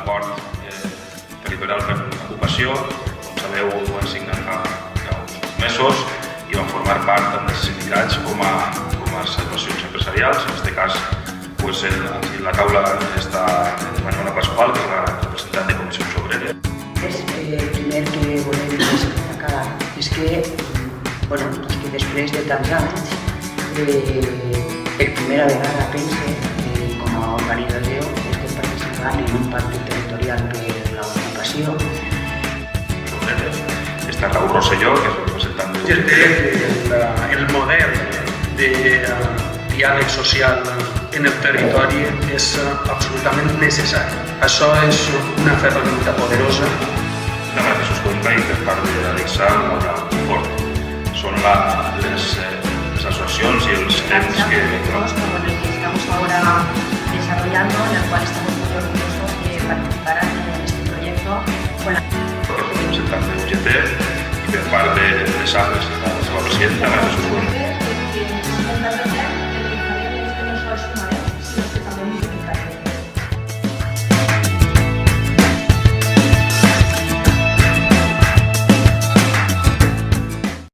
l'acord territorial per l'ocupació, com sabeu ho vam signar fa uns mesos i vam formar part amb els sindicats com a associacions empresarials. En aquest cas, en la taula està Manuela Pascual, que és la representant de Comissions Obreres. El primer que volem destacar és que després de tants anys, per primera vegada pense com a organització estem participant en un pacte territorial per l'ocupació. Està Raúl Rosselló, que és el representant el model de diàleg social en el territori és absolutament necessari. Això és una ferramenta poderosa. La Gràcia Sosconca i per part de l'Alexa Fort. Són les asociacions y los stems que estamos ahora desarrollando, en el cual estamos muy orgullosos de participar en este proyecto. Representant de UGT y per part de les AFES, la seva presidenta, Gràcia